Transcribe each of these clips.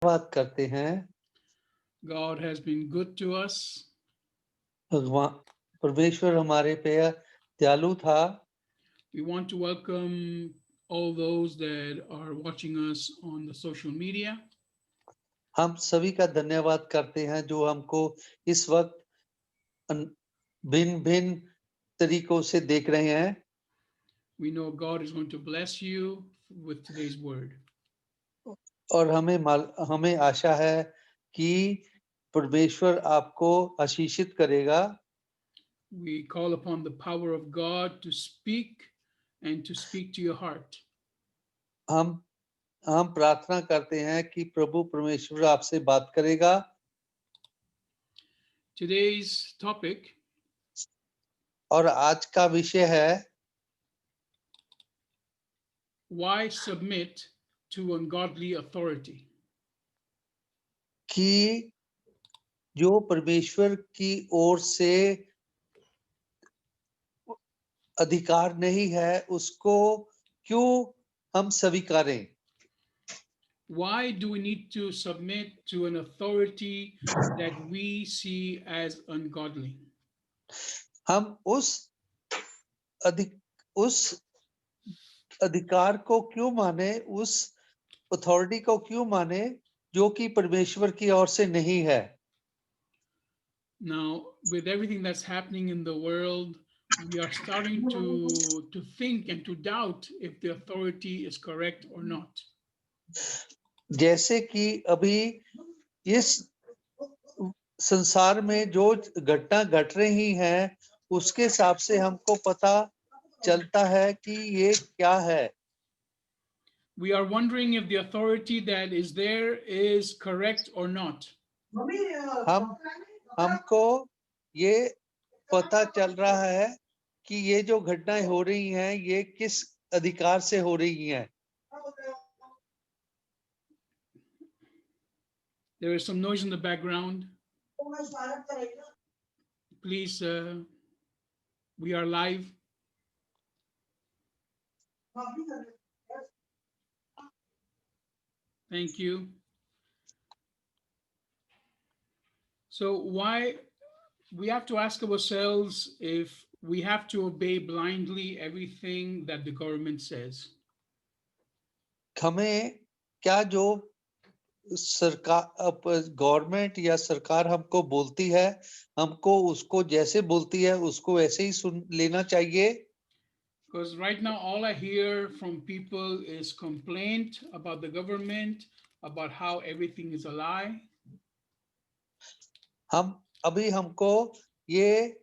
बात करते हैं। God has been good to us. भगवान परमेश्वर हमारे पे दयालु था। We want to welcome all those that are watching us on the social media. हम सभी का धन्यवाद करते हैं जो हमको इस वक्त भिन्न भिन्न तरीकों से देख रहे हैं। We know God is going to bless you with today's word. और हमें आशा है कि परमेश्वर आपको आशीषित करेगा। We call upon the power of God to speak and to speak to your heart. हम प्रार्थना करते हैं कि प्रभु परमेश्वर आपसे बात करेगा। Today's topic और आज का विषय है why submit to ungodly authority. कि जो परमेश्वर की ओर से अधिकार नहीं है उसको क्यों हम स्वीकारें। Why do we need to submit to an authority that we see as ungodly? हम उस अधिकार को क्यों माने, उस अथॉरिटी को क्यों माने जो कि परमेश्वर की ओर से नहीं है। Now, with everything that's happening in the world, we are starting to think and to doubt if the authority is correct or not. जैसे कि अभी इस संसार में जो घटना घट रही है उसके हिसाब से हमको पता चलता है कि ये क्या है। We are wondering if the authority that is there is correct or not. हमको ये पता चल रहा है कि ये जो घटनाएं हो रही हैं ये किस अधिकार से हो रही हैं। There is some noise in the background. Please, we are live. Thank you. So, why we have to ask ourselves if we have to obey blindly everything that the government says. हमें क्या जो सरकार government या सरकार हमको बोलती है हमको उसको जैसे बोलती है उसको ऐसे ही सुन लेना चाहिए। Because right now, all I hear from people is complaint about the government, about how everything is a lie. हम अभी हमको ये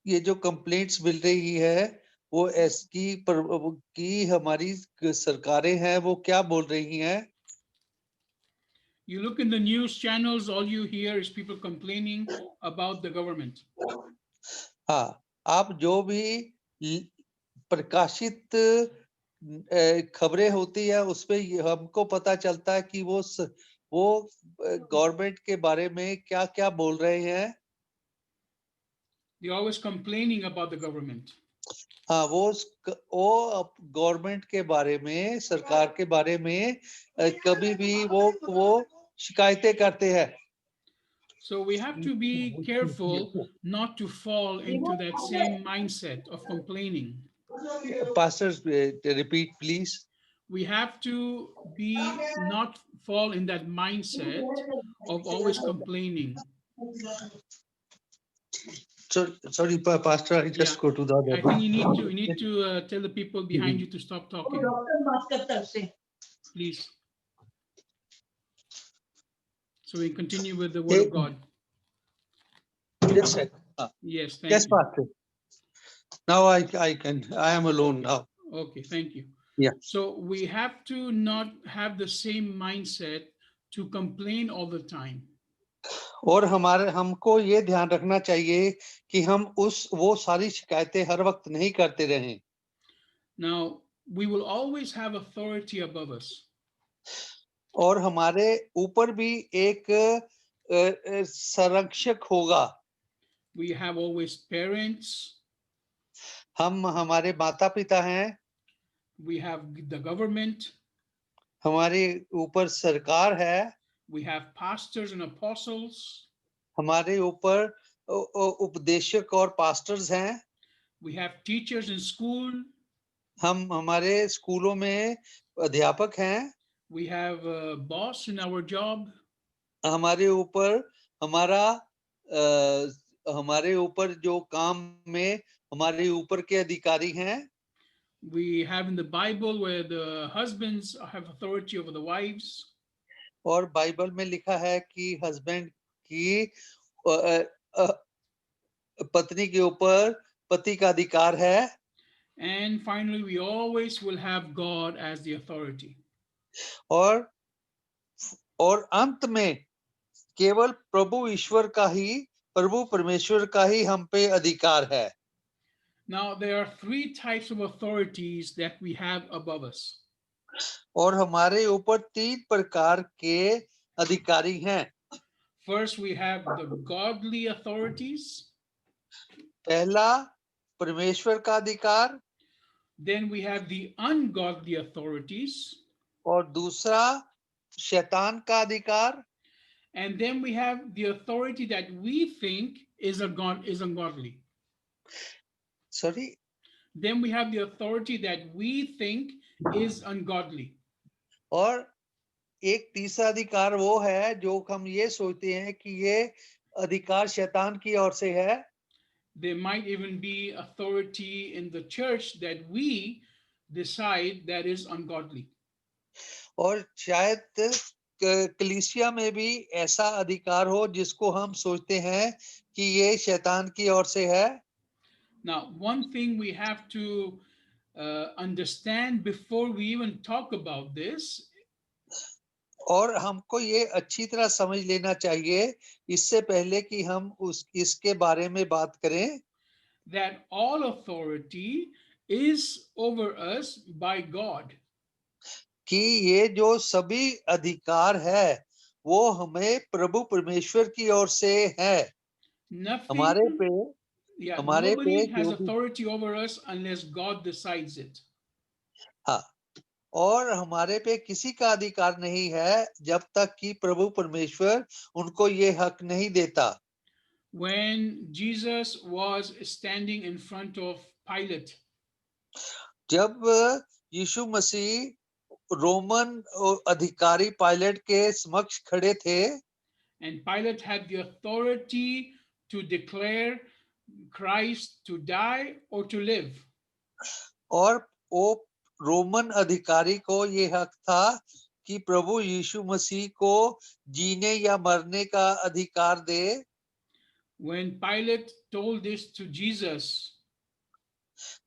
ये जो कंप्लेंट्स मिल रही है वो की हमारी सरकारें हैं वो क्या बोल रही हैं। You look in the news channels, all you hear is people complaining about the government. हाँ, आप जो भी प्रकाशित खबरें होती है उसपे हमको पता चलता है कि वो गवर्नमेंट के बारे में क्या-क्या बोल रहे हैं। They're always complaining about the government. हाँ, वो गवर्नमेंट के बारे में, सरकार के बारे में कभी भी वो शिकायतें करते हैं। So we have to be careful not to fall into that same mindset of complaining. Pastors, repeat please. We have to be not fall in that mindset of always complaining. Sorry, Pastor, I Yeah, just go to the other I think room. you need to tell the people behind you to stop talking, please, so we continue with the word of God. Just a second. Yes, thank Yes, you. Pastor. Now I am alone now. Okay, thank you. Yeah. So we have to not have the same mindset to complain all the time. और हमको ये ध्यान रखना चाहिए कि हम वो सारी शिकायतें हर वक्त नहीं करते रहें। Now, we will always have authority above us. और हमारे ऊपर भी एक संरक्षक होगा। We have always parents. हम हमारे माता-पिता हैं। We have the government. हमारे ऊपर सरकार है, We have pastors and apostles. हमारे ऊपर उपदेशक और पास्टर्स हैं, We have teachers in school. हम हमारे स्कूलों में अध्यापक हैं, We have a boss in our job. हमारे ऊपर हमारा हमारे ऊपर जो काम में हमारे ऊपर के अधिकारी हैं, We have in the Bible where the husbands have authority over the wives. और बाइबल में लिखा है कि हस्बैंड की अ, अ, पत्नी के ऊपर पति का अधिकार है, And finally, we always will have God as the authority. और अंत में केवल प्रभु परमेश्वर का ही हम पे अधिकार है। Now, there are three types of authorities that we have above us. और हमारे ऊपर 3 प्रकार के अधिकारी हैं। First, we have the godly authorities. पहला परमेश्वर का अधिकार, Then we have the ungodly authorities. और दूसरा शैतान का अधिकार, And then we have the authority that we think is ungodly. Sorry, Then we have the authority that we think is ungodly. और एक तीसरा अधिकार वो है जो हम ये सोचते हैं कि ये अधिकार शैतान की ओर से है। There might even be authority in the church that we decide that is ungodly. और शायद कलीसिया में भी ऐसा अधिकार हो जिसको हम सोचते हैं कि ये शैतान की ओर से है। Now, one thing we have to understand before we even talk about this, और हमको ये अच्छी तरह समझ लेना चाहिए इससे पहले कि हम इसके बारे में बात करें, that all authority is over us by God. कि ये जो सभी अधिकार है वो हमें प्रभु परमेश्वर की ओर से है। Nothing, हमारे पे nobody has जो भी, authority over us unless God decides it. हाँ, और हमारे पे किसी का अधिकार नहीं है जब तक कि प्रभु परमेश्वर उनको ये हक नहीं देता। When Jesus was standing in front of Pilate, जब यीशु मसीह रोमन अधिकारी पायलट के समक्ष खड़े थे, and Pilate had the authority to declare Christ to die or to live. और वो रोमन अधिकारी को ये हक था कि प्रभु यीशु मसीह को जीने या मरने का अधिकार दे। When Pilate told this to Jesus,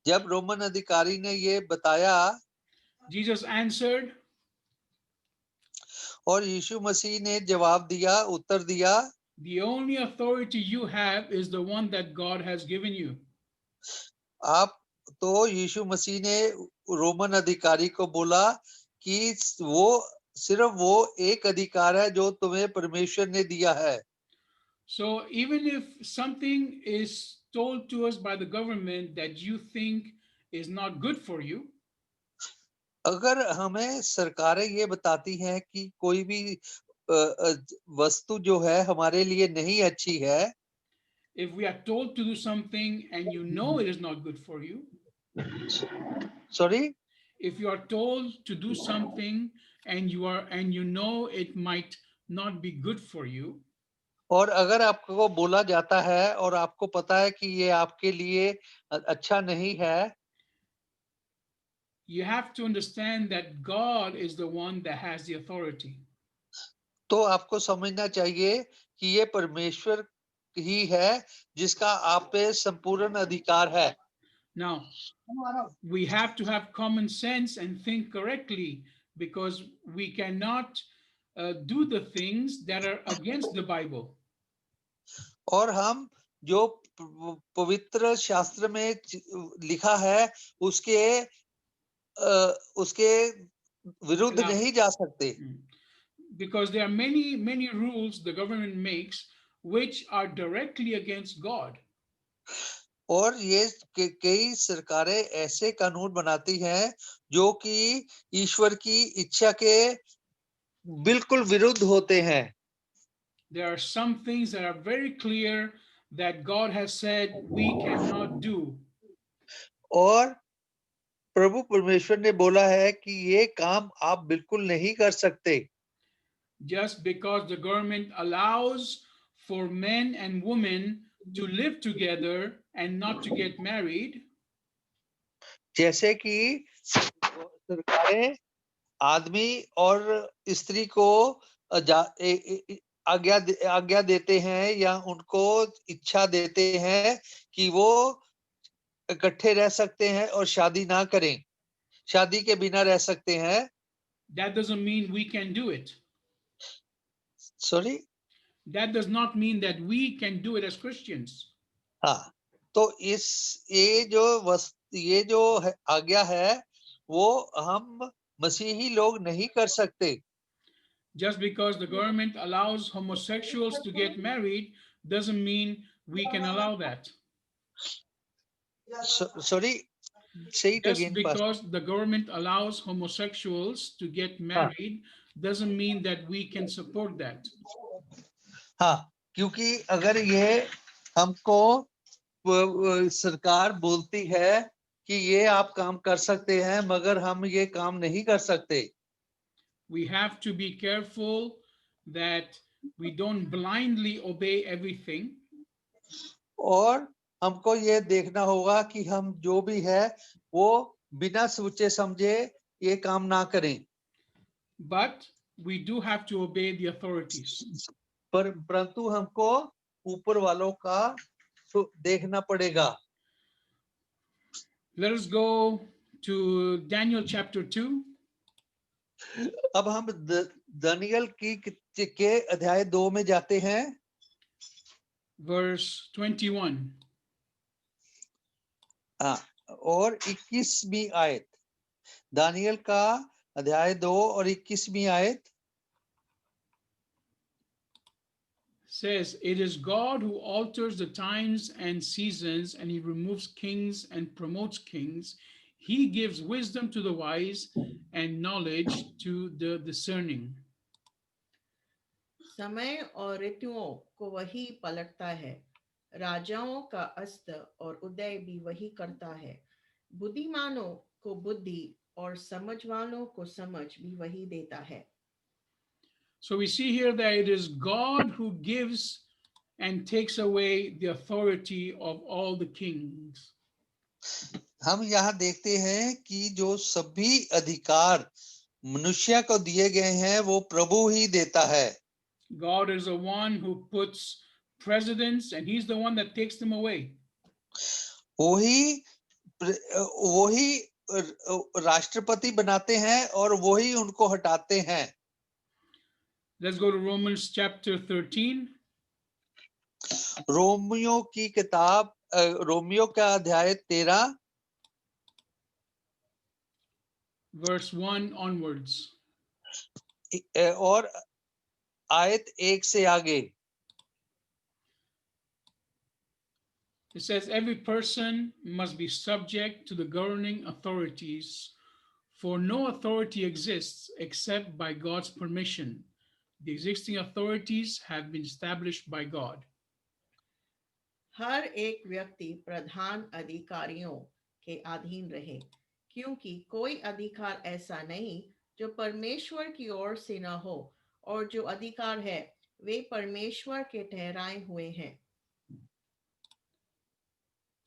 जब रोमन अधिकारी ने ये बताया, Jesus answered, और यीशु मसीह ने जवाब दिया, उत्तर दिया, the only authority you have is the one that God has given you. आप तो यीशु मसीह ने रोमन अधिकारी को बोला कि सिर्फ वो एक अधिकार है जो तुम्हें परमेश्वर ने दिया है। So even if something is told to us by the government that you think is not good for you, अगर हमें सरकारें ये बताती हैं कि कोई भी वस्तु जो है हमारे लिए नहीं अच्छी है, if we are told to do something and you know it is not good for you, sorry, if you are told to do something and you know it might not be good for you, और अगर आपको बोला जाता है और आपको पता है कि ये आपके लिए अच्छा नहीं है, you have to understand that God is the one that has the authority. तो आपको समझना चाहिए कि ये परमेश्वर ही है जिसका आप पे संपूर्ण अधिकार है। Now, we have to have common sense and think correctly because we cannot do the things that are against the Bible. और हम जो पवित्र शास्त्र में लिखा है उसके विरुद्ध नहीं जा सकते, Because there are many rules the government makes which are directly against God. और ये कई सरकारें ऐसे कानून बनाती हैं जो कि ईश्वर की इच्छा के बिल्कुल विरुद्ध होते हैं। There are some things that are very clear that God has said we cannot do. और प्रभु परमेश्वर ने बोला है कि ये काम आप बिल्कुल नहीं कर सकते। Just because the government allows for men and women to live together and not to get married, जैसे कि सरकारें आदमी और स्त्री को आज्ञा देते हैं या उनको इच्छा देते हैं कि वो इकट्ठे रह सकते हैं और शादी ना करें, शादी के बिना रह सकते हैं। that doesn't mean we can do it. Sorry. That does not mean that we can do it as Christians. हाँ, तो ये जो आज्ञा है वो हम मसीही लोग नहीं कर सकते। Just because the government allows homosexuals to get married doesn't mean we can allow that. Sorry, say it Just again pass. because the government allows homosexuals to get हाँ married doesn't mean that we can support that. हाँ, क्योंकि अगर ये हमको सरकार बोलती है कि ये आप काम कर सकते हैं मगर हम ये काम नहीं कर सकते। We have to be careful that we don't blindly obey everything, और हमको ये देखना होगा कि हम जो भी है वो बिना सोचे समझे ये काम ना करें। but we do have to obey the authorities. परंतु हमको ऊपर वालों का देखना पड़ेगा। Let us go to Daniel chapter 2. अब हम दानियल के अध्याय 2 में जाते हैं। Verse 21. हाँ, और 21वीं आयत, दानियल का अध्याय 2 और 21वीं आयत Says, it is God who alters the times and seasons, and he removes kings and promotes kings. He gives wisdom to the wise and knowledge to the discerning. समय और ऋतुओं को वही पलटता है, राजाओं का अस्त और उदय भी वही करता है, बुद्धिमानों को बुद्धि और समझ वालों को समझ भी वही देता है। So we see here that it is God who gives and takes away the authority of all the kings. हम यहाँ देखते हैं कि जो सभी अधिकार मनुष्य को दिए गए हैं वो प्रभु ही देता है। God is the one who puts presidents and he's the one that takes them away. वही राष्ट्रपति बनाते हैं और वही उनको हटाते हैं। Let's go to Romans chapter 13. Romeo की किताब, रोमियो का अध्याय 13 verse 1 onwards. और आयत 1 से आगे। It says, every person must be subject to the governing authorities, for no authority exists except by God's permission. The existing authorities have been established by God. हर एक व्यक्ति प्रधान अधिकारियों के अधीन रहे, क्योंकि कोई अधिकार ऐसा नहीं जो परमेश्वर की ओर से न हो, और जो अधिकार है वे परमेश्वर के ठहराए हुए हैं।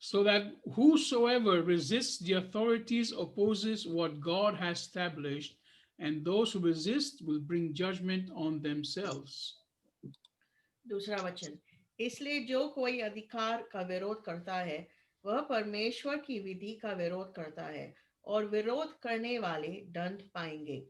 So that whosoever resists the authorities opposes what God has established, and those who resist will bring judgment on themselves. दूसरा वचन, इसलिए जो कोई अधिकार का विरोध करता है वह परमेश्वर की विधि का विरोध करता है, और विरोध करने वाले दंड पाएंगे।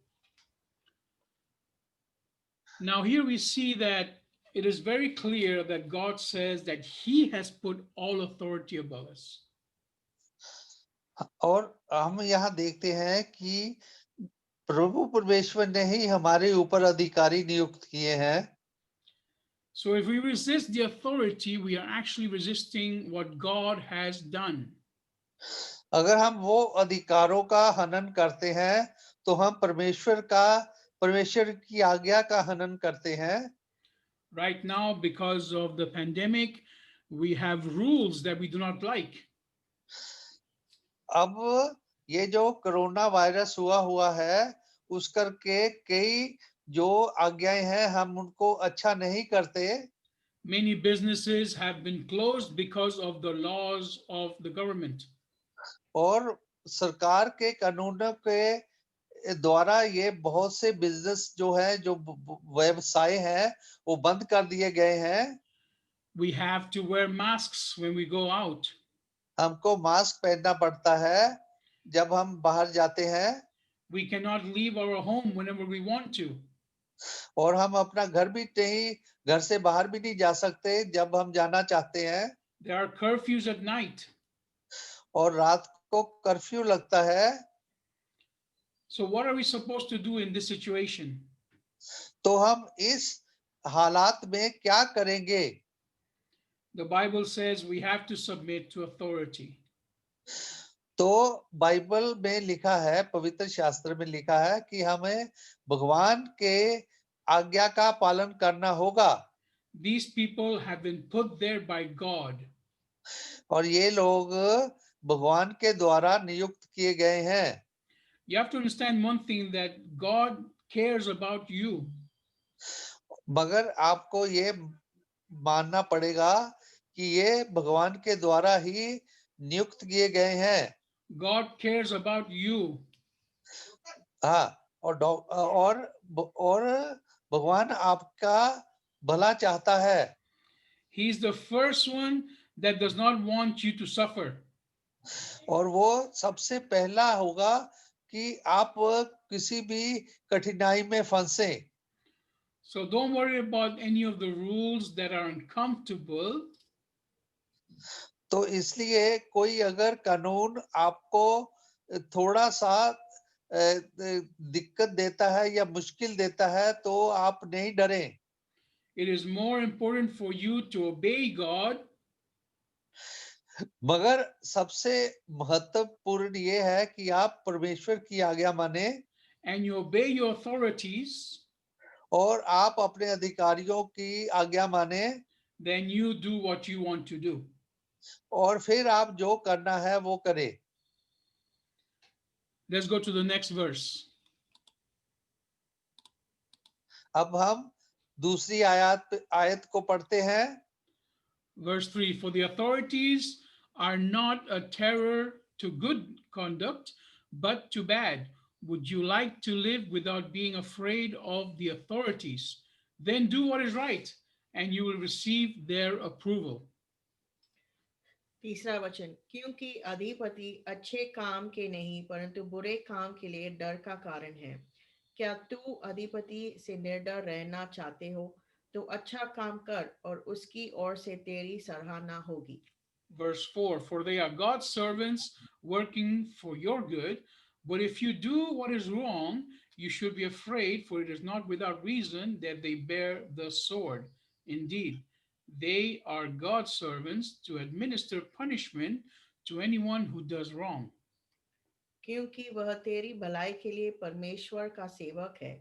Now here we see that it is very clear that God says that he has put all authority above us. और हम यहाँ देखते हैं कि प्रभु परमेश्वर ने ही हमारे ऊपर अधिकारी नियुक्त किए हैं। So if we resist the authority, we are actually resisting what God has done. अगर हम वो अधिकारों का हनन करते हैं तो हम परमेश्वर की आज्ञा का हनन करते हैं। Right now, because of the pandemic, we have rules that we do not like. अब ये जो कोरोना वायरस हुआ है उस करके कई जो आज्ञाएं हैं हम उनको अच्छा नहीं करते। Many businesses have been closed because of the laws of the government. और सरकार के कानूनों के द्वारा ये बहुत से बिजनेस जो है जो व्यवसाय हैं वो बंद कर दिए गए हैं। We have to wear masks when we go out. हमको मास्क पहनना पड़ता है जब हम बाहर जाते हैं We cannot leave our home whenever we want to. और हम अपना घर से बाहर भी नहीं जा सकते जब हम जाना चाहते हैं। There are curfews at night. और रात को कर्फ्यू लगता है। So what are we supposed to do in this situation? तो हम इस हालात में क्या करेंगे? The Bible says we have to submit to authority. तो बाइबल में लिखा है, पवित्र शास्त्र में लिखा है कि हमें भगवान के आज्ञा का पालन करना होगा। These people have been put there by God. और ये लोग भगवान के द्वारा नियुक्त किए गए हैं। You have to understand one thing, that God cares about you. मगर आपको ये मानना पड़ेगा कि ये भगवान के द्वारा ही नियुक्त किए गए हैं। God cares about you. हाँ, और भगवान आपका भला चाहता है। He's the first one that does not want you to suffer. और वो सबसे पहला होगा कि आप किसी भी कठिनाई में फंसे। So don't worry about any of the rules that are uncomfortable. तो इसलिए कोई अगर कानून आपको थोड़ा सा दिक्कत देता है या मुश्किल देता है तो आप नहीं डरें। It is more important for you to obey God मगर सबसे महत्वपूर्ण ये है कि आप परमेश्वर की आज्ञा माने and you obey your authorities और आप अपने अधिकारियों की आज्ञा माने then you do what you want to do. और फिर आप जो करना है वो करें। Let's go to the next verse. अब हम दूसरी आयत को पढ़ते हैं। Verse 3, for the authorities are not a terror to good conduct, but to bad. Would you like to live without being afraid of the authorities? Then do what is right, and you will receive their approval. तीसरा वचन, क्योंकि अधिपति अच्छे काम के नहीं परंतु बुरे काम के लिए डर का कारण है। क्या तू अधिपति से निडर रहना चाहते हो तो अच्छा काम कर और उसकी ओर से तेरी सराहना होगी। Verse 4, for they are God's servants working for your good. But if you do what is wrong, you should be afraid, for it is not without reason that they bear the sword. Indeed, they are God's servants to administer punishment to anyone who does wrong. क्योंकि वह तेरी भलाई के लिए परमेश्वर का सेवक है,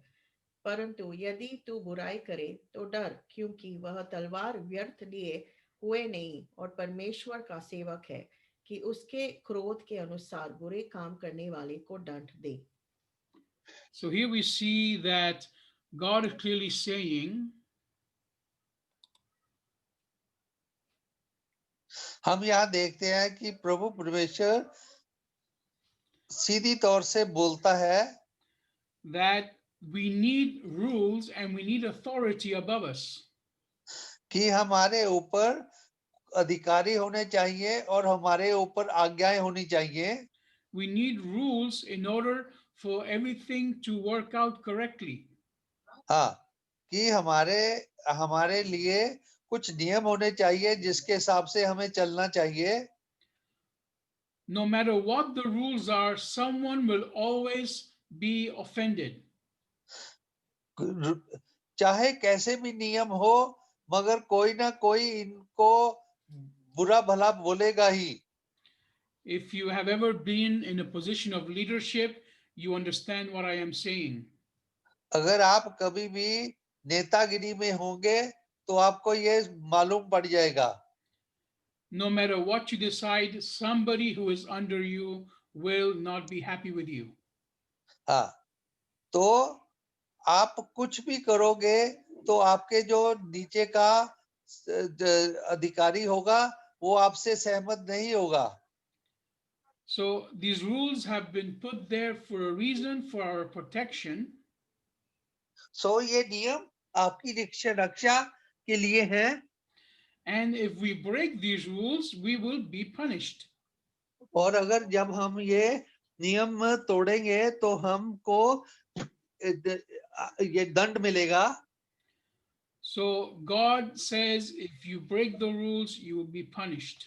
परंतु यदि तू बुराई करे तो डर, क्योंकि वह तलवार व्यर्थ लिए हुए नहीं और परमेश्वर का सेवक है कि उसके क्रोध के अनुसार बुरे काम करने वाले को दंड दे। So here we see that God is clearly saying, हम यहाँ देखते हैं कि प्रभु परमेश्वर सीधी तौर से बोलता है that we need rules and we need authority above us. कि हमारे ऊपर अधिकारी होने चाहिए और हमारे ऊपर आज्ञाएं होनी चाहिए। We need rules in order for everything to work out correctly. हाँ, कि हमारे लिए कुछ नियम होने चाहिए जिसके हिसाब से हमें चलना चाहिए। No matter what the rules are, someone will always be offended. चाहे कैसे भी नियम हो मगर कोई ना कोई इनको बुरा भला बोलेगा ही। If you have ever been in a position of leadership, you understand what I am saying. अगर आप कभी भी नेतागिरी में होंगे तो आपको ये मालूम पड़ जाएगा। No matter what you decide, somebody who is under you will not be happy with you. हाँ, तो आप कुछ भी करोगे तो आपके जो नीचे का अधिकारी होगा वो आपसे सहमत नहीं होगा। So these rules have been put there for a reason, for our protection. सो ये नियम आपकी रक्षा के लिए है। And if we break these rules, we will be punished. और अगर जब हम ये नियम तोड़ेंगे तो हमको ये दंड मिलेगा। So God says, if you break the rules, you will be punished.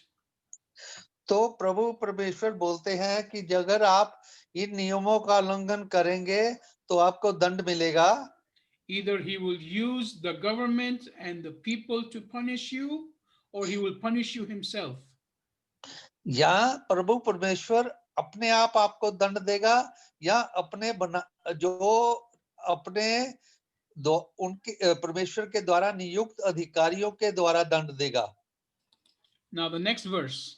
तो प्रभु परमेश्वर बोलते हैं कि अगर आप इन नियमों का उल्लंघन करेंगे तो आपको दंड मिलेगा। Either he will use the government and the people to punish you, or he will punish you himself. या प्रभु परमेश्वर अपने आप आपको दंड देगा या अपने उनके परमेश्वर के द्वारा नियुक्त अधिकारियों के द्वारा दंड देगा। Now the next verse.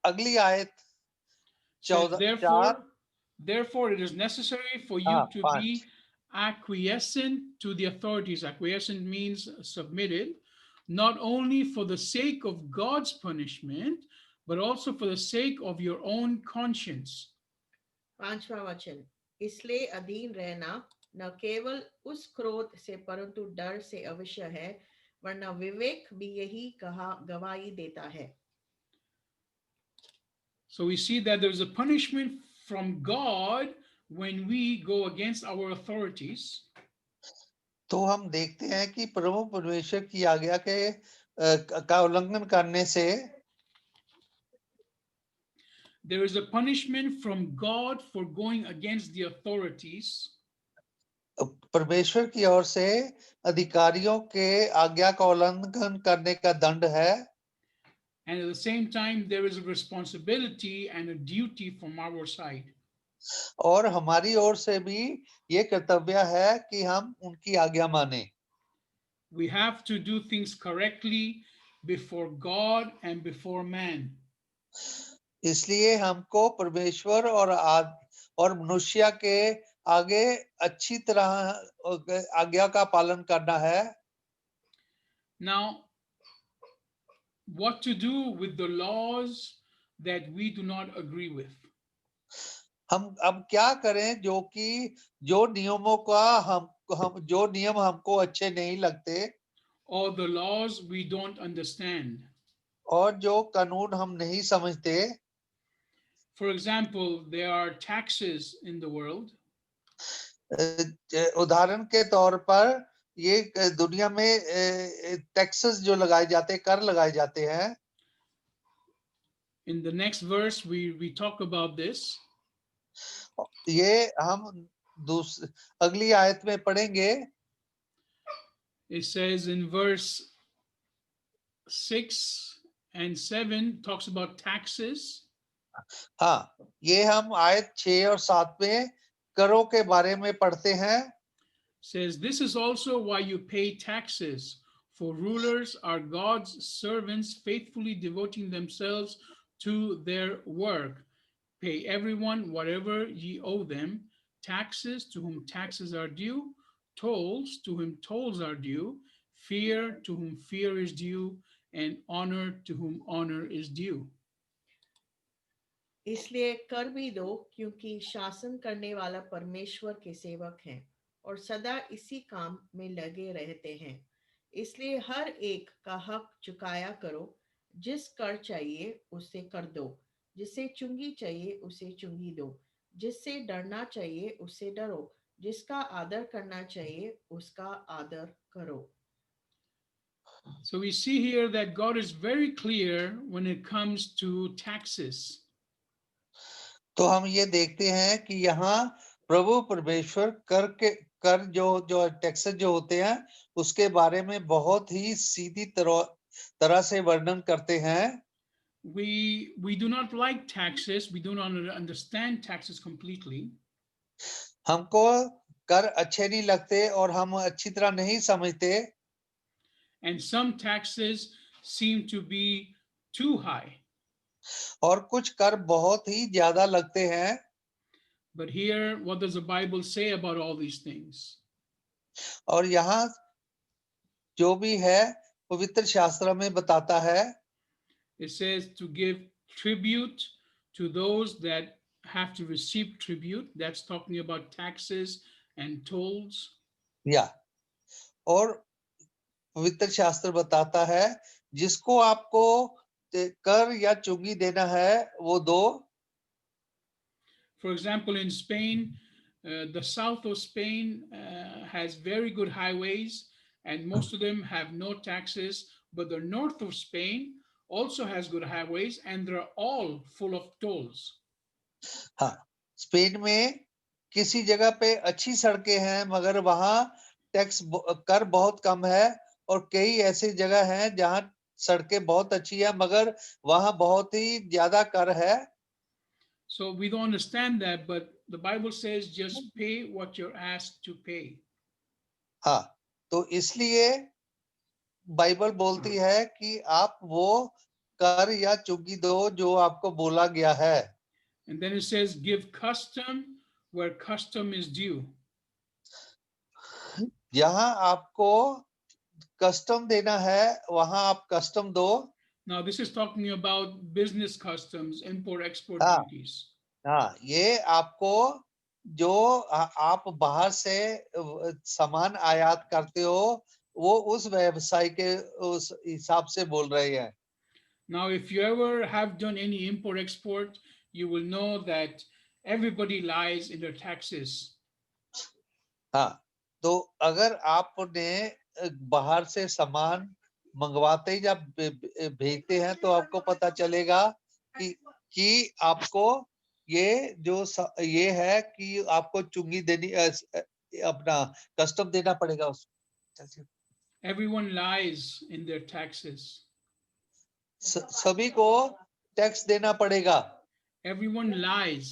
अगली आयत Says, 14 therefore it is necessary for you to be acquiescent to the authorities. Acquiescent means submitted, not only for the sake of God's punishment, but also for the sake of your own conscience. 5वां वचन, इसलिए अधीन रहना न केवल उस क्रोध से परंतु डर से अवश्य है, वरना विवेक भी यही गवाही देता है। So we see that there's a punishment from God when we go against our authorities. तो हम देखते हैं कि प्रभु परमेश्वर की आज्ञा के का उल्लंघन करने से there is a punishment from God for going against the authorities. परमेश्वर की ओर से अधिकारियों के आज्ञा का उल्लंघन करने का दंड है। And at the same time, there is a responsibility and a duty from our side. और हमारी ओर से भी ये कर्तव्य है कि हम उनकी आज्ञा माने। We have to do things correctly before God and before man. इसलिए हमको परमेश्वर और मनुष्य के आगे अच्छी तरह आज्ञा का पालन करना है। Now, what to do with the laws that we do not agree with? हम अब क्या करें जो नियमों का हम जो नियम हमको अच्छे नहीं लगते Or the laws we don't understand. और जो कानून हम नहीं समझते। For example, there are taxes in the world. उदाहरण के तौर पर ये दुनिया में टैक्सेस जो लगाए जाते कर लगाए जाते हैं। In the next verse, we talk about this. ये हम अगली आयत में पढ़ेंगे। It says in verse 6 and 7 talks about taxes. हाँ, ये हम आयत 6 और 7 में करों के बारे में पढ़ते हैं। Says, this is also why you pay taxes, for rulers are God's servants, faithfully devoting themselves to their work. Pay everyone whatever ye owe them, taxes to whom taxes are due, tolls to whom tolls are due, fear to whom fear is due, and honor to whom honor is due. इसलिए कर भी दो, क्योंकि शासन करने वाला परमेश्वर के सेवक हैं और सदा इसी काम में लगे रहते हैं। इसलिए हर एक का हक चुकाया करो। जिस कर चाहिए उसे कर दो, जिसे चुंगी चाहिए उसे चुंगी दो, जिससे डरना चाहिए उससे डरो, जिसका आदर करना चाहिए उसका आदर करो। So we see here that God is very clear when it comes to taxes. तो हम ये देखते हैं कि यहाँ प्रभु परमेश्वर कर जो टैक्सेस जो होते हैं उसके बारे में बहुत ही सीधी तरह से वर्णन करते हैं। We do not like taxes. We do not understand taxes completely. हमको कर अच्छे नहीं लगते और हम अच्छी तरह नहीं समझते, And some taxes seem to be too high. और कुछ कर बहुत ही ज्यादा लगते हैं। But here, what does the Bible say about all these things? और यहाँ जो भी है पवित्र शास्त्र में बताता है, It says to give tribute to those that have to receive tribute. That's talking about taxes and tolls. या और पवित्र शास्त्र बताता है जिसको आपको कर या चुंगी देना है वो दो। For example, in Spain, the south of Spain has very good highways, and most of them have no taxes. But the north of Spain also has good highways, and they're all full of tolls. हाँ, Spain में किसी जगह पे अच्छी सड़कें हैं मगर वहाँ टैक्स कर बहुत कम है, और कई ऐसी जगह हैं जहाँ सड़कें बहुत अच्छी है मगर वहाँ बहुत ही ज्यादा कर है। So we don't understand that, but the Bible says just pay what you're asked to pay. हाँ, तो इसलिए बाइबल बोलती है कि आप वो कर या चुंगी दो जो आपको बोला गया है। And then it says give custom where custom is due. जहां आपको कस्टम देना है वहां आप कस्टम दो। Now, this is talking about business customs, import export हाँ, duties. हाँ, ये आपको जो आप बाहर से सामान आयात करते हो वो उस व्यवसाय के उस हिसाब से बोल रहे हैं। Now, if you ever have done any import export, you will know that everybody lies in their taxes. हाँ, तो अगर आपने बाहर से सामान मंगवाते ही जब भेजते हैं तो आपको पता चलेगा कि आपको ये जो ये है कि आपको चुंगी देनी अपना कस्टम देना पड़ेगा उसको। Everyone lies in their taxes. सभी को टैक्स देना पड़ेगा। Everyone lies.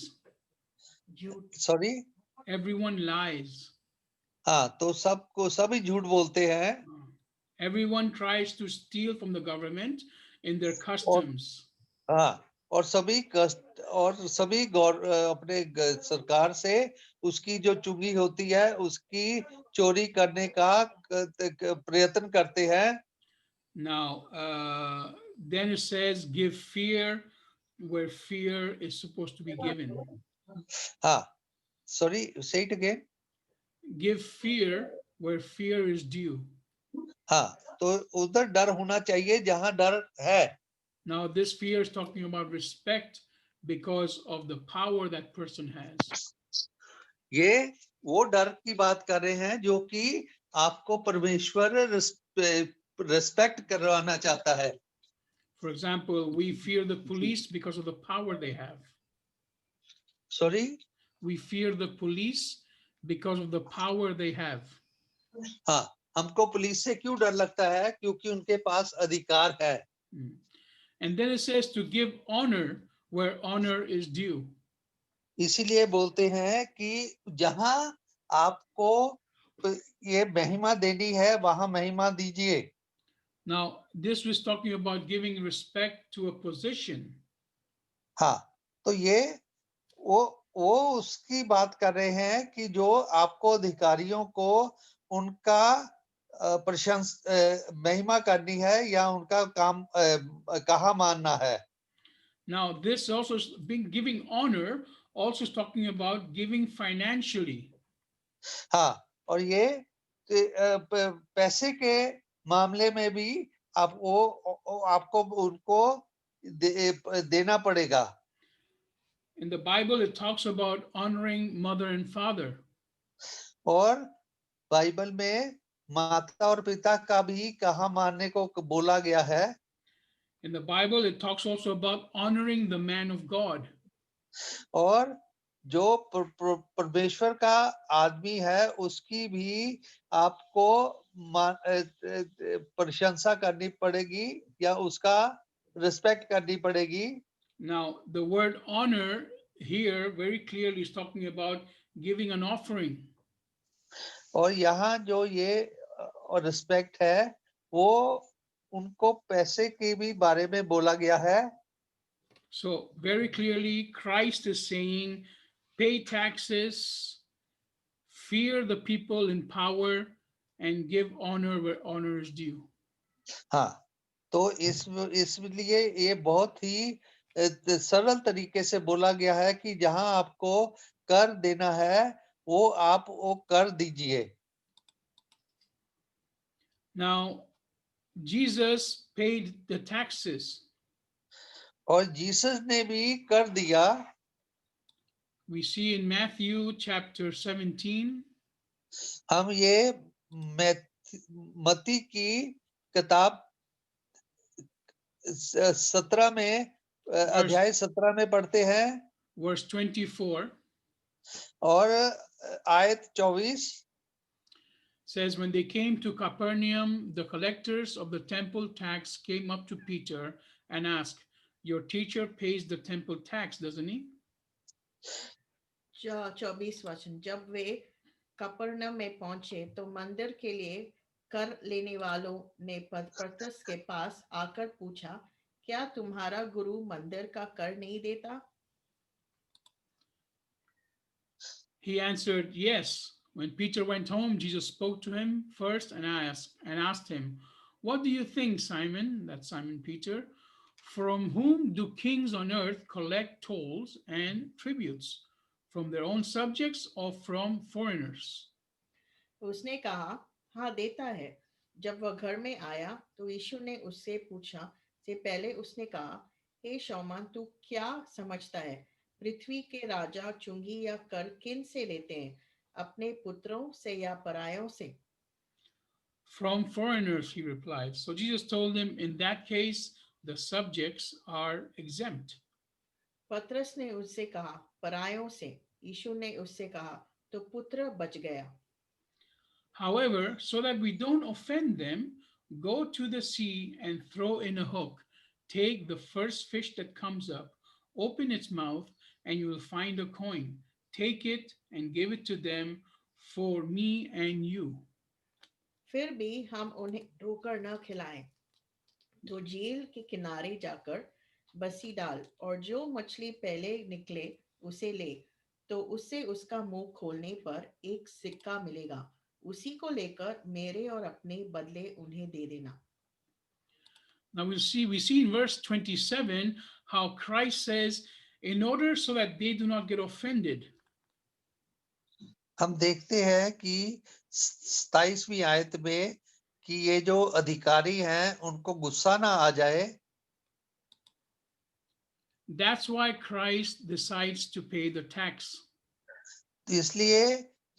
Sorry, Everyone lies. हाँ, तो सबको सभी झूठ बोलते हैं। Everyone tries to steal from the government in their customs. हाँ, और सभी अपने सरकार से उसकी जो चुंगी होती है उसकी चोरी करने का प्रयत्न करते हैं। Now, then it says, give fear where fear is supposed to be given. हाँ, sorry, say it again. Give fear where fear is due. हाँ, तो उधर डर होना चाहिए जहां डर है। Now, this fear is talking about respect because of the power that person has. ये वो डर की बात कर रहे हैं जो कि आपको परमेश्वर रिस्पेक्ट करवाना चाहता है। For example, we fear the police because of the power they have. Sorry, We fear the police because of the power they have. हाँ, हमको पुलिस से क्यों डर लगता है? क्योंकि उनके पास अधिकार है। And then it says to give honor where honor is due. इसीलिए बोलते हैं कि जहां आपको ये महिमा देनी है वहां महिमा दीजिए। Now, this was talking about giving respect to a position. हाँ, तो ये वो उसकी बात कर रहे हैं कि जो आपको अधिकारियों को उनका महिमा करनी है या उनका काम कहा मानना है। Now, this also being giving honor also is talking about giving financially. हाँ, और ये पैसे के मामले में भी आपको उनको देना पड़ेगा। In the Bible, it talks about honoring mother and father. और बाइबल में माता और पिता का भी कहा मानने को बोला गया है। In the Bible, it talks also about honoring the man of God. और जो परमेश्वर का आदमी है उसकी भी आपको प्रशंसा करनी पड़ेगी या उसका रिस्पेक्ट करनी पड़ेगी। Now, the word honor here very clearly is talking about giving an offering. और यहाँ जो ये और रिस्पेक्ट है वो उनको पैसे के भी बारे में बोला गया है। So, very clearly, Christ is saying, pay taxes, fear the people in power, and give honor where honor is due. हाँ, तो इसलिए ये बहुत ही सरल तरीके से बोला गया है कि जहां आपको कर देना है वो आप वो कर दीजिए। Now, Jesus paid the taxes. और जीसस ने भी कर दिया। We see in Matthew chapter 17, हम ये मत्ती की किताब 17 में अध्याय 17 में पढ़ते हैं verse 24, और आयत 24 says, when they came to Capernaum, the collectors of the temple tax came up to Peter and asked, your teacher pays the temple tax, doesn't he? 24 वचन, जब वे कपरनम में पहुंचे तो मंदिर के लिए कर लेने वालों ने पतरस के पास आकर पूछा, क्या तुम्हारा गुरु मंदिर का कर नहीं देता? He answered, yes. When Peter went home, Jesus spoke to him first and asked him, what do you think, Simon? That's Simon Peter. From whom do kings on earth collect tolls and tributes? From their own subjects or from foreigners? उसने कहा, हाँ देता है। जब वह घर में आया तो यीशु ने उससे पूछा से पहले उसने कहा, हे शौमान, तू क्या समझता है? पृथ्वी के राजा चुंगी या कर किन से लेते हैं? अपने पुत्रों से या परायों से? From foreigners, he replied. So Jesus told him, in that case, the subjects are exempt. पतरस ने उससे कहा, परायों से। यीशु ने उससे कहा, तो पुत्र बच गया। However, so that we don't offend them, go to the sea and throw in a hook. Take the first fish that comes up, open its mouth, and you will find a coin. Take it and give it to them for me and you. फिर भी हम उन्हें रोकर न खिलाएं, तो झील के किनारे जाकर बसी डाल और जो मछली पहले निकले उसे ले, तो उससे उसका मुंह खोलने पर एक सिक्का मिलेगा। उसी को लेकर मेरे और अपने बदले उन्हें दे देना। Now we see in verse 27 how Christ says, in order so that they do not get offended. हम देखते हैं कि 27वीं आयत में कि ये जो अधिकारी हैं उनको गुस्सा ना आ जाए। That's why Christ decides to pay the tax. इसलिए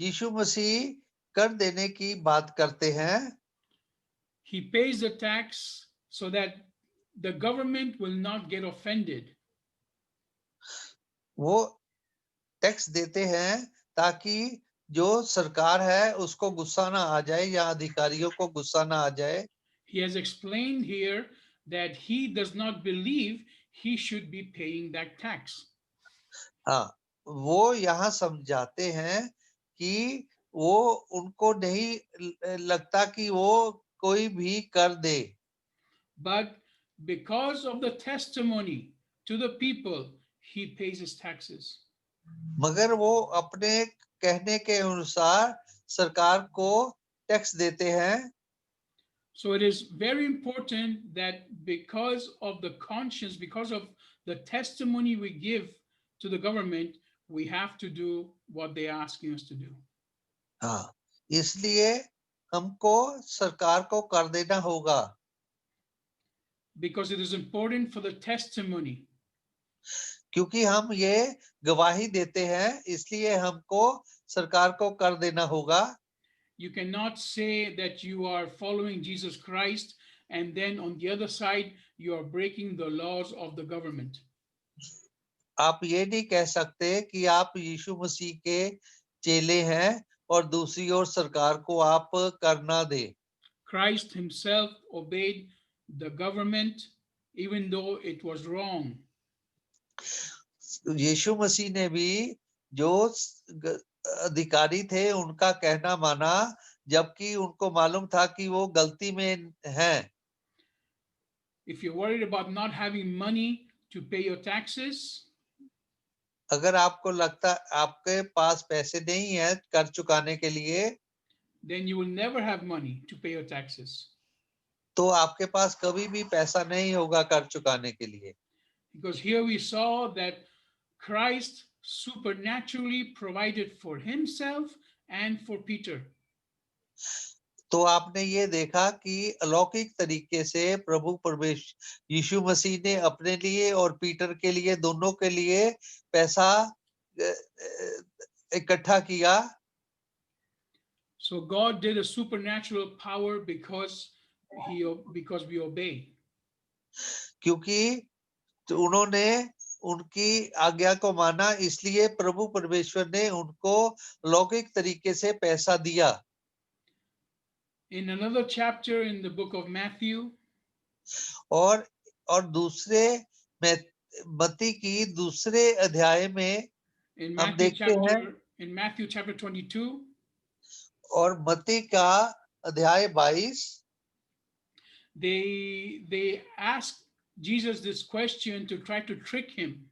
यीशु मसीह कर देने की बात करते हैं। He pays the tax so that the government will not get offended. वो टैक्स देते हैं ताकि जो सरकार है उसको गुस्सा ना आ जाए या अधिकारियों को गुस्सा ना आ जाए। He has explained here that he does not believe he should be paying that tax. हाँ, वो यहाँ समझाते हैं कि वो उनको नहीं लगता कि वो कोई भी कर दे। But because of the testimony to the people, he pays his taxes. मगर वो अपने कहने के अनुसार सरकार को टैक्स देते हैं। So it is very important that because of the conscience, because of the testimony we give to the government, we have to do what they're asking us to do. हाँ, इसलिए हमको सरकार को कर देना होगा। Because it is important for the testimony. क्योंकि हम ये गवाही देते हैं इसलिए हमको सरकार को कर देना होगा। You cannot say that you are following Jesus Christ and then on the other side you are breaking the laws of the government. आप ये नहीं कह सकते कि आप यीशु मसीह के चेले हैं और दूसरी ओर सरकार को आप कर ना दे। Christ himself obeyed the government even though it was wrong. यीशु मसीह ने भी जो अधिकारी थे उनका कहना माना, जबकि उनको मालूम था कि वो गलती में हैं। If you're worried about not having money to pay your taxes, अगर आपको लगता आपके पास पैसे नहीं है कर चुकाने के लिए, then you will never have money to pay your taxes. तो आपके पास कभी भी पैसा नहीं होगा कर चुकाने के लिए। Because here we saw that Christ supernaturally provided for himself and for Peter. तो आपने ये देखा कि अलौकिक तरीके से प्रभु परमेश्वर यीशु मसीह ने अपने लिए और पीटर के लिए, दोनों के लिए पैसा इकट्ठा किया। So God did a supernatural power because we obey. क्योंकि उन्होंने उनकी आज्ञा को माना, इसलिए प्रभु परमेश्वर ने उनको अलौकिक तरीके से पैसा दिया। In another chapter in the book of Matthew, और दूसरे मत्ती की दूसरे अध्याय में in हम Matthew देखते हैं, chapter 22, और मत्ती का अध्याय 22, they asked Jesus this question to try to trick him.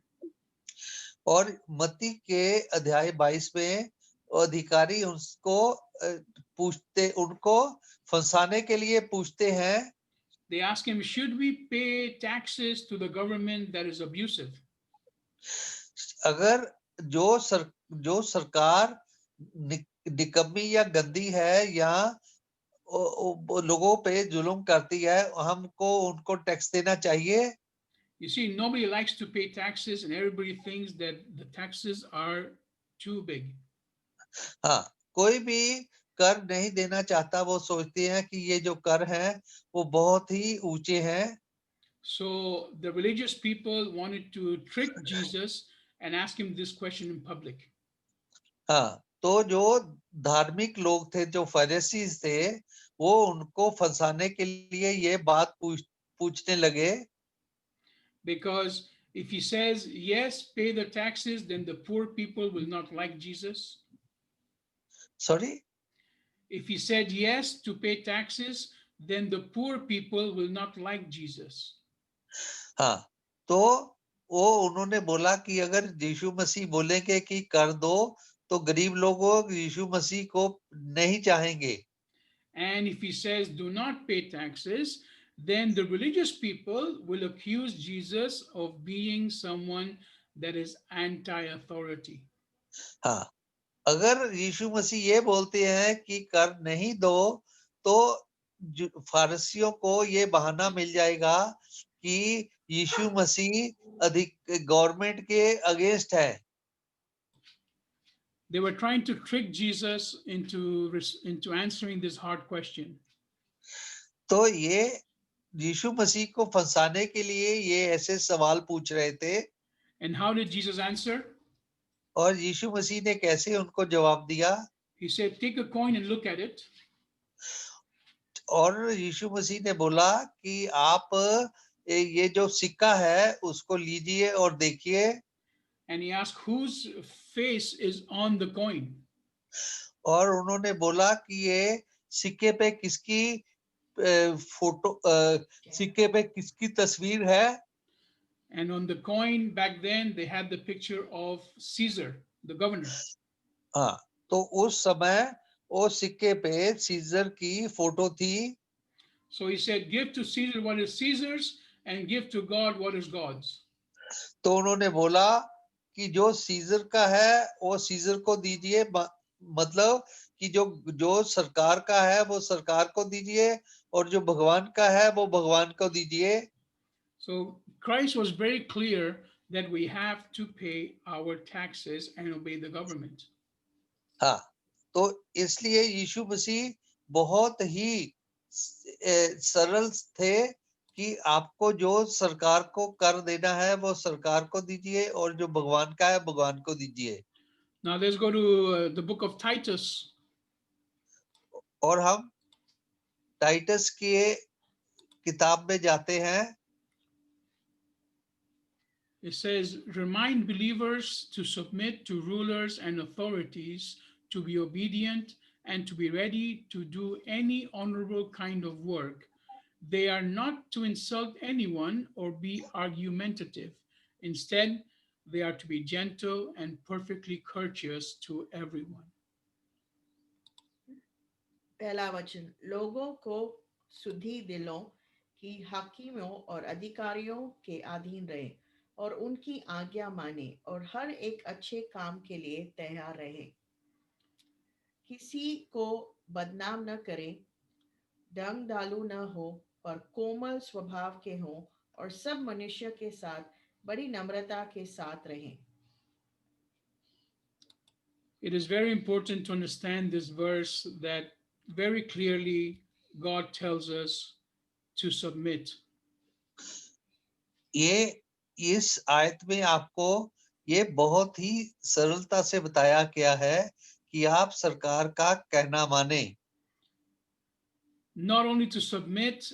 और मत्ती के अध्याय 22 में अधिकारी उनको फंसाने के लिए पूछते हैं। They ask him, should we pay taxes to the government that is abusive? अगर जो सरकार निकम्मी या गंदी है या लोगों पे जुल्म करती है, हमको उनको टैक्स देना चाहिए। You see, nobody likes to pay taxes and everybody thinks that the taxes are too big. हाँ, कोई भी कर नहीं देना चाहता, वो सोचते हैं कि ये जो कर हैं वो बहुत ही ऊंचे हैं। So the religious people wanted to trick Jesus and ask him this question in public. हाँ, तो जो धार्मिक लोग थे, जो फरीसीज थे, वो उनको फंसाने के लिए ये बात पूछने लगे। Because if he says, yes, pay the taxes, then the poor people will not like Jesus. Sorry? If he said yes to pay taxes, then the poor people will not like Jesus. हाँ, तो वो उन्होंने बोला कि अगर यीशु मसीह बोलेंगे कि कर दो, तो गरीब लोग यीशु मसीह को नहीं चाहेंगे। And if he says do not pay taxes, then the religious people will accuse Jesus of being someone that is anti-authority. हाँ, अगर यीशु मसीह ये बोलते हैं कि कर नहीं दो, तो फारसियों को ये बहाना मिल जाएगा कि यीशु मसीह अधिक गवर्नमेंट के अगेंस्ट है। They were trying to trick Jesus into answering this hard question. तो ये यीशु मसीह को फंसाने के लिए ये ऐसे सवाल पूछ रहे थे। And how did Jesus answer? और यीशु मसीह ने कैसे उनको जवाब दिया? He said, take a coin and look at it. और यीशु मसीह ने बोला कि आप ये जो सिक्का है उसको लीजिए और देखिए। And he asked, whose face is on the coin? और उन्होंने बोला कि ये सिक्के पे किसकी सिक्के पे किसकी तस्वीर है? And on the coin back then, they had the picture of Caesar, the governor. हाँ, तो उस समय वो सिक्के पे सीजर की फोटो थी। So he said, give to Caesar what is Caesar's and give to God what is God's. तो उन्होंने बोला कि जो सीजर का है वो सीजर को दीजिए, मतलब कि जो सरकार का है वो सरकार को दीजिए और जो भगवान का है वो भगवान को दीजिए। So Christ was very clear that we have to pay our taxes and obey the government. हाँ, तो इसलिए यीशु मसीह बहुत ही सरल थे कि आपको जो सरकार को कर देना है वो सरकार को दीजिए और जो भगवान का है भगवान को दीजिए। Now let's go to the book of Titus. और हम टाइटस के किताब में जाते हैं। It says, remind believers to submit to rulers and authorities, to be obedient, and to be ready to do any honorable kind of work. They are not to insult anyone or be argumentative. Instead, they are to be gentle and perfectly courteous to everyone. पहला वचन, लोगों को शुद्धि दिलों की हाकिमों और अधिकारियों के अधीन रहे और उनकी आज्ञा माने और हर एक अच्छे काम के लिए तैयार रहे। किसी को बदनाम न करें, दंगदालू न हो, पर कोमल स्वभाव के हों और सब मनुष्य के साथ बड़ी नम्रता के साथ रहें। It is very important to understand this verse that very clearly God tells us to submit. ये इस आयत में आपको ये बहुत ही सरलता से बताया गया है कि आप सरकार का कहना माने। Not only to submit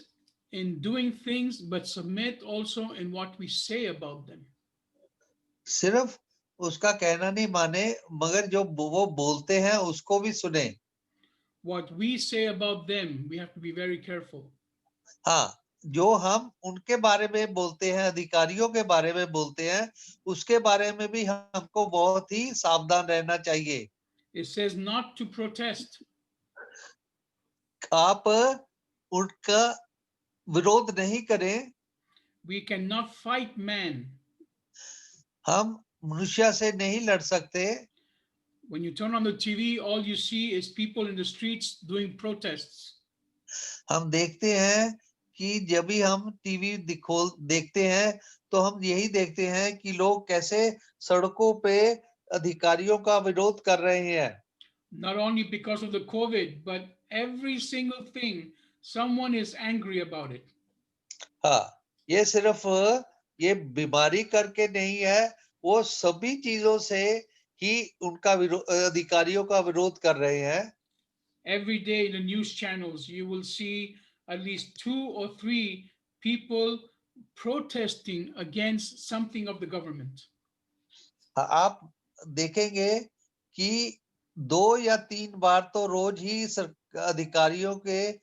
in doing things, but submit also in what we say about them. सिर्फ उसका कहना नहीं माने मगर जो वो बोलते हैं उसको भी सुने। What we say about them, we have to be very careful. हाँ, जो हम उनके बारे में बोलते हैं, अधिकारियों के बारे में बोलते हैं, उसके बारे में भी हमको बहुत ही सावधान रहना चाहिए। It says not to protest. आप उनका विरोध नहीं करें। We cannot fight man. हम मनुष्य से नहीं लड़ सकते। When you turn on the TV, all you see is people in the streets doing protests. हम देखते हैं कि जब भी हम टीवी देखते हैं तो हम यही देखते हैं कि लोग कैसे सड़कों पे अधिकारियों का विरोध कर रहे हैं। Not only because of the COVID, but every single thing, someone is angry about it. हाँ, ये सिर्फ ये बीमारी करके नहीं है, वो सभी चीजों से ही उनका अधिकारियों का विरोध कर रहे हैं। Every day in the news channels, you will see at least 2 or 3 people protesting against something of the government. आप देखेंगे कि 2 या 3 बार तो रोज ही अधिकारियों के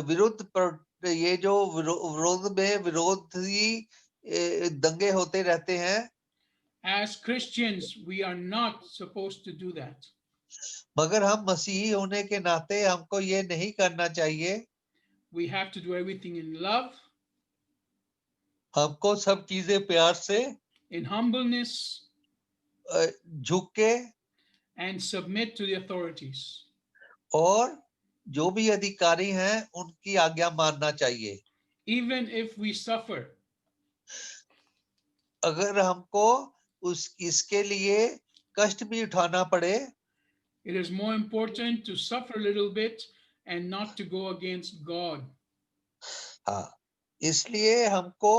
विरुद्ध ये जो विरोधी दंगे होते रहते हैं। As Christians, we are not supposed to do that. मगर हम मसीही होने के नाते हमको ये नहीं करना चाहिए। We have to do everything in love, हमको सब चीजें प्यार से, in humbleness, झुक के and submit to the authorities. और जो भी अधिकारी हैं उनकी आज्ञा मानना चाहिए। Even if we suffer. अगर हमको इसके लिए कष्ट भी उठाना पड़े, It is more important to suffer a little bit and not to go against God. हाँ, इसलिए हमको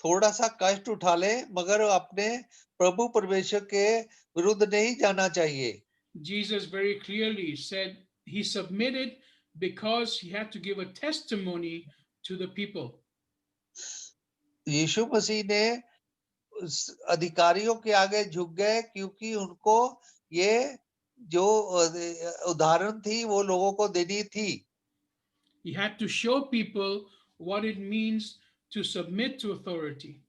थोड़ा सा कष्ट उठा ले मगर अपने प्रभु परमेश्वर के विरुद्ध नहीं जाना चाहिए। Jesus very clearly said he submitted because he had to give a testimony to the people. यीशु मसीह ने अधिकारियों के आगे झुक गए क्योंकि उनको ये जो उदाहरण थी वो लोगों को देनी थी। He had to show people what it means to submit to authority.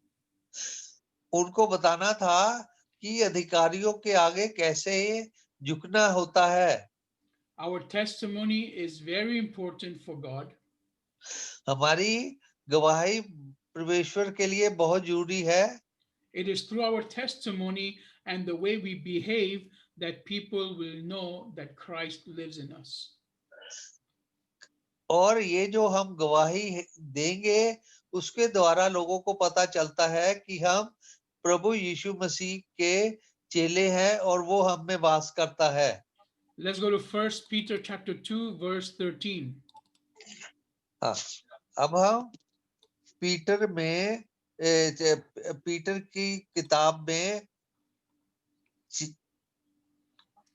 उनको बताना था कि अधिकारियों के आगे कैसे झुकना होता है। Our testimony is very important for God. हमारी गवाही परमेश्वर के लिए बहुत जरूरी है। It is through our testimony and the way we behave that people will know that Christ lives in us. और ये जो हम गवाही देंगे उसके द्वारा लोगों को पता चलता है कि हम प्रभु यीशु मसीह के चेले हैं और वो हम में वास करता है। Let's go to 1 Peter chapter 2 verse 13. हाँ, अब हम पीटर में पीटर की किताब में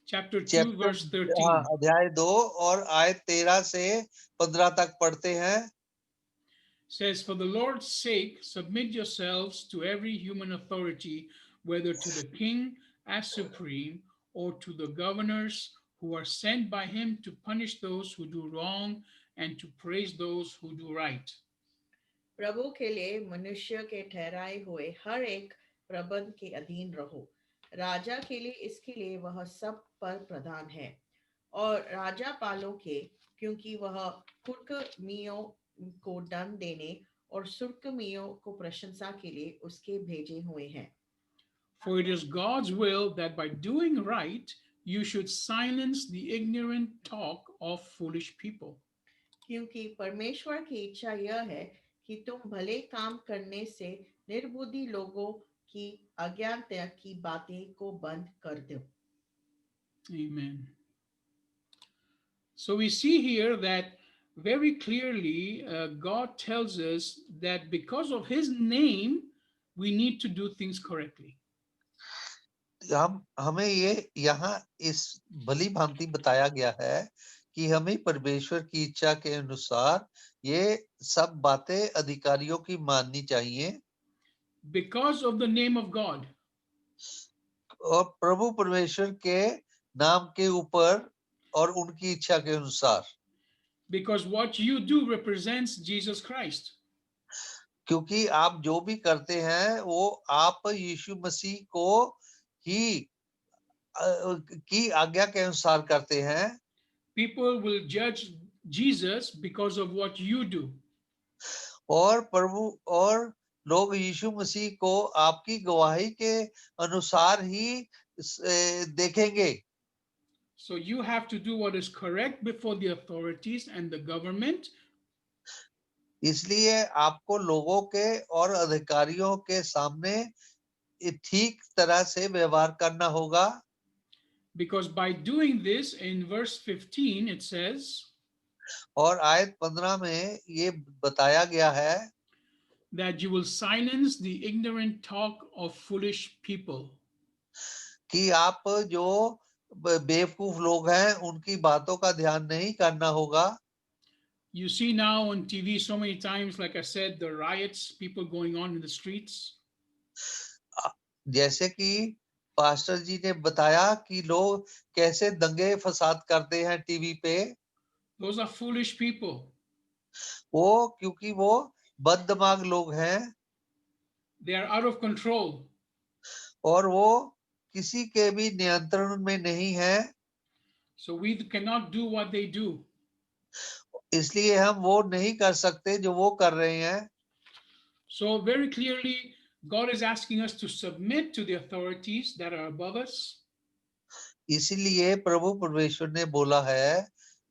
chapter 2, चैप्टर verse 13. अध्याय 2 और आयत 13 से 15 तक पढ़ते हैं। Says, for the Lord's sake, submit yourselves to every human authority, whether to the king as supreme or to the governors who are sent by him to punish those who do wrong and to praise those who do right. प्रभु के लिए मनुष्य के ठहराए हुए हर एक प्रबंध के अधीन रहो। राजा के लिए इसके लिए वह सब पर प्रधान है और राजापालों के, क्योंकि वह कुर्कमियों को दंड देने और सुर्कमियों को प्रशंसा के लिए उसके भेजे हुए हैं। For it is God's will that by doing right, you should silence the ignorant talk of foolish people. क्योंकि परमेश्वर की इच्छा यह है कि तुम भले काम करने से निर्बुद्धि लोगों की अज्ञानता की बातें को बंद कर दो। Amen. So we see here that very clearly God tells us that because of his name, we need to do things correctly. हमें ये यहाँ इस भली भांति बताया गया है कि हमें परमेश्वर की इच्छा के अनुसार ये सब बातें अधिकारियों की माननी चाहिए Because of the name of God. और प्रभु परमेश्वर के नाम के ऊपर और उनकी इच्छा के अनुसार। Because what you do represents Jesus Christ. क्योंकि आप जो भी करते हैं वो आप यीशु मसीह को ही की आज्ञा के अनुसार करते हैं। People will judge Jesus because of what you do. और प्रभु और लोग यीशु मसीह को आपकी गवाही के अनुसार ही देखेंगे। So you have to do what is correct before the authorities and the government. इसलिए आपको लोगों के और अधिकारियों के सामने ठीक तरह से व्यवहार करना होगा। Because by doing this, in verse 15, it says, और आयत 15 में ये बताया गया है that you will silence the ignorant talk of foolish people. कि आप जो बेवकूफ लोग हैं उनकी बातों का ध्यान नहीं करना होगा। You see now on TV so many times, like I said, the riots, people going on in the streets. जैसे कि पास्टर जी ने बताया कि लोग कैसे दंगे फसाद करते हैं टीवी पे। Those are foolish people. वो क्योंकि वो बददिमाग लोग हैं They are out of control. और वो किसी के भी नियंत्रण में नहीं है। So we cannot do what they do. इसलिए हम वो नहीं कर सकते जो वो कर रहे हैं। So very clearly, God is asking us to submit to the authorities that are above us. इसीलिए प्रभु परमेश्वर ने बोला है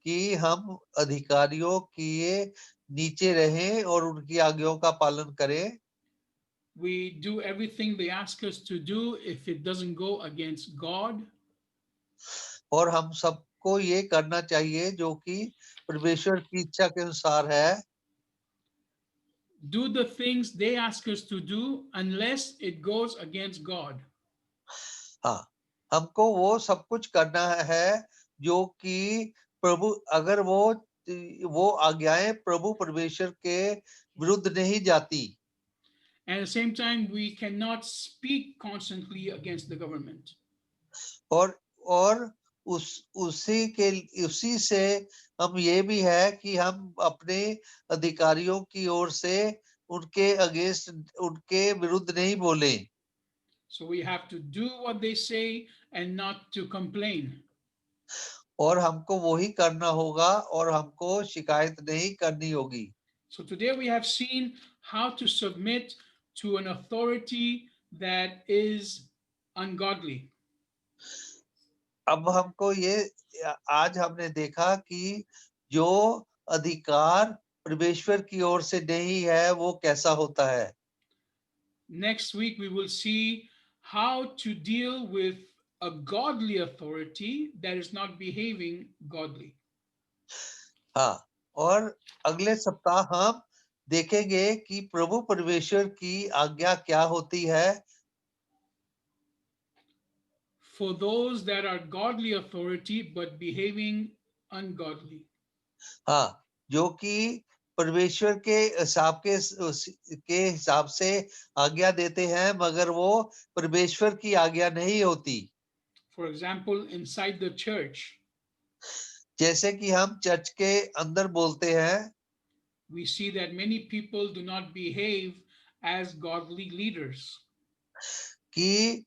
कि हम अधिकारियों के नीचे रहें और उनकी आज्ञाओं का पालन करें। We do everything they ask us to do if it doesn't go against God. और हम सबको ये करना चाहिए जो कि परमेश्वर की इच्छा के अनुसार है। Do the things they ask us to do unless it goes against God. हाँ, हमको वो सब कुछ करना है जो कि प्रभु अगर वो आज्ञाएं प्रभु परमेश्वर के विरुद्ध नहीं जाती। And at the same time, we cannot speak constantly against the government. और उसी से हम ये भी है कि हम अपने अधिकारियों की ओर से उनके अगेंस्ट उनके विरुद्ध नहीं बोले। So we have to do what they say and not to complain. और हमको वही करना होगा और हमको शिकायत नहीं करनी होगी। So today we have seen how to submit to an authority that is ungodly. अब हमको ये आज हमने देखा कि जो अधिकार परमेश्वर की ओर से नहीं है वो कैसा होता है। Next week we will see how to deal with a godly authority that is not behaving godly. हाँ, और अगले सप्ताह हम देखेंगे कि प्रभु परमेश्वर की आज्ञा क्या होती है। For those that are godly authority but behaving ungodly. हाँ, जो कि परमेश्वर के हिसाब के हिसाब से आज्ञा देते हैं, मगर वो परमेश्वर की आज्ञा नहीं होती। For example, inside the church, जैसे कि हम चर्च के अंदर बोलते हैं, we see that many people do not behave as godly leaders. कि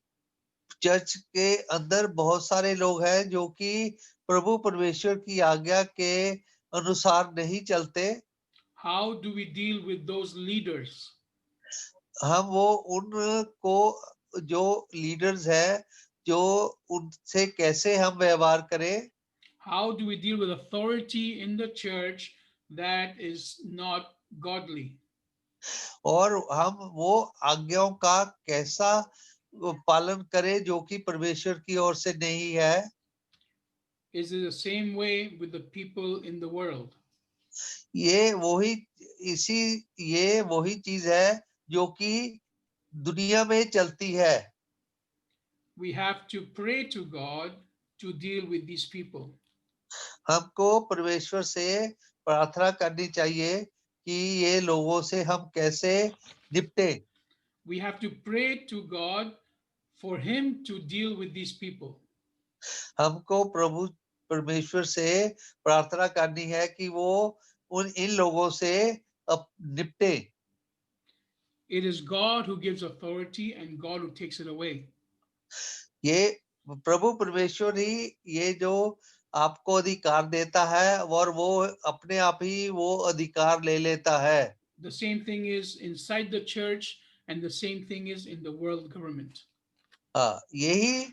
चर्च के अंदर बहुत सारे लोग हैं जो कि प्रभु परमेश्वर की आज्ञा के अनुसार नहीं चलते। How do we deal with those leaders? हम वो उनको जो लीडर्स है, जो उनसे कैसे हम व्यवहार करें। How do we deal with authority in the church that is not godly? और हम वो आज्ञाओं का कैसा पालन करें जो कि परमेश्वर की ओर से नहीं है। Is it the same way with the people in the world? ये वही चीज है जो कि दुनिया में चलती है। We have to pray to God to deal with these people. हमको परमेश्वर से प्रार्थना करनी चाहिए कि ये लोगों से हम कैसे निपटे। We have to pray to God for Him to deal with these people. हमको प्रभु परमेश्वर से प्रार्थना करनी है कि वो इन लोगों से निपटे। It is God who gives authority and God who takes it away. ये प्रभु परमेश्वर ही ये जो आपको अधिकार देता है और वो अपने आप ही वो अधिकार ले लेता है। The same thing is inside the church and the same thing is in the world government. हाँ, यही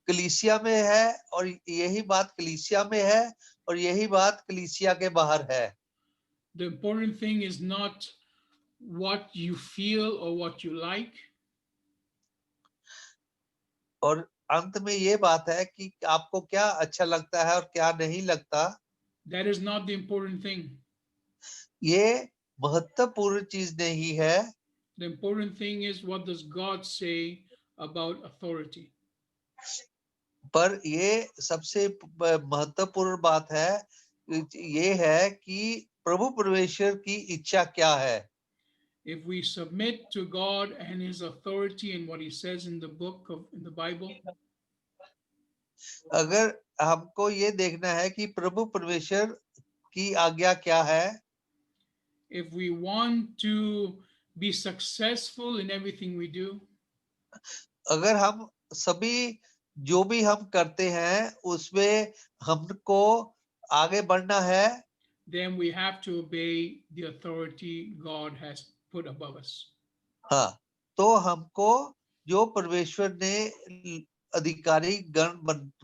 कलीसिया में है और यही बात कलीसिया में है और यही बात कलीसिया के बाहर है। The important thing is not what you feel or what you like. और अंत में ये बात है कि आपको क्या अच्छा लगता है और क्या नहीं लगता। That is not the important thing. ये महत्वपूर्ण चीज नहीं है। The important thing is what does God say about authority. पर ये सबसे महत्वपूर्ण बात है, ये है कि प्रभु परमेश्वर की इच्छा क्या है। If we submit to God and His authority and what He says in the book of in the Bible, अगर हमको ये देखना है कि प्रभु परमेश्वर की आज्ञा क्या है, if we want to be successful in everything we do, अगर हम सभी जो भी हम करते हैं उसमें हमको आगे बढ़ना है, then we have to obey the authority God has put above us. हाँ, तो हमको जो परमेश्वर ने अधिकारी गण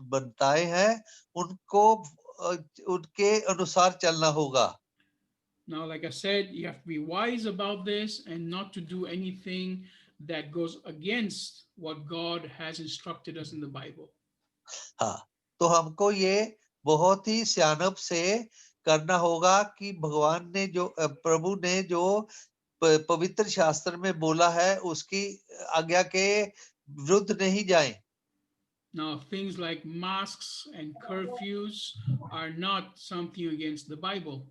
बताए हैं उनको उनके अनुसार चलना होगा। Now, like I said, you have to be wise about this and not to do anything that goes against what God has instructed us in the Bible. हाँ, तो हमको ये बहुत ही सियानप से करना होगा कि भगवान ने जो प्रभु ने जो पवित्र शास्त्र में बोला है उसकी आज्ञा के विरुद्ध नहीं जाए। Now, things like masks and curfews are not something against the Bible.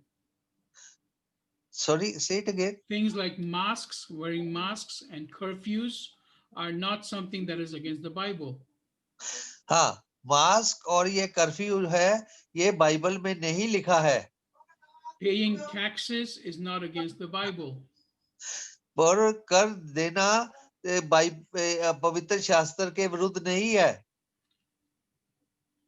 Sorry, say it again. Things like masks, wearing masks, and curfews are not something that is against the Bible. हाँ, mask और ये curfew है, ये Bible में नहीं लिखा है। Paying taxes is not against the Bible. पर कर देना पवित्र शास्त्र के विरुद्ध नहीं है।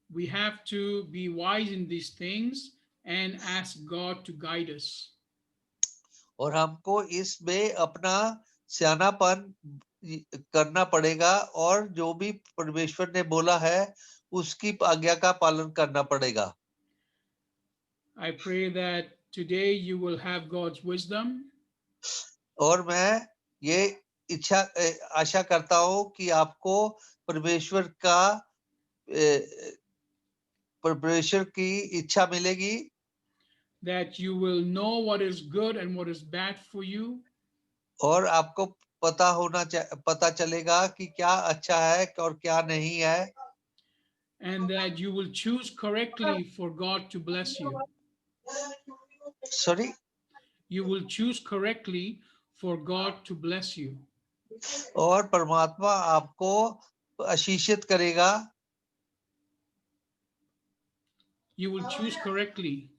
We have to be wise in these things and ask God to guide us. और हमको इसमें अपना सियानापन करना पड़ेगा और जो भी परमेश्वर ने बोला है उसकी आज्ञा का पालन करना पड़ेगा। I pray that today you will have God's wisdom. और मैं ये आशा करता हूं कि आपको परमेश्वर की इच्छा मिलेगी। that you will know what is good and what is bad for you, और आपको पता चलेगा कि क्या अच्छा है और क्या नहीं है, and that you will choose correctly for God to bless you. Sorry, You will choose correctly for God to bless you. और परमात्मा आपको आशीषित करेगा. You will choose correctly.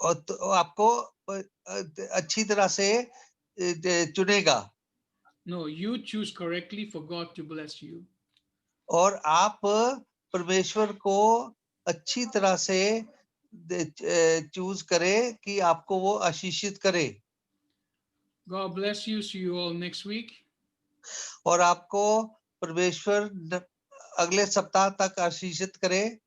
और तो आपको अच्छी तरह से चुनेगा. No, you choose correctly for God to bless you. और आप परमेश्वर को अच्छी तरह से चूज करें कि आपको वो आशीषित करे. God bless you. See you all next week. और आपको परमेश्वर अगले सप्ताह तक आशीषित करे.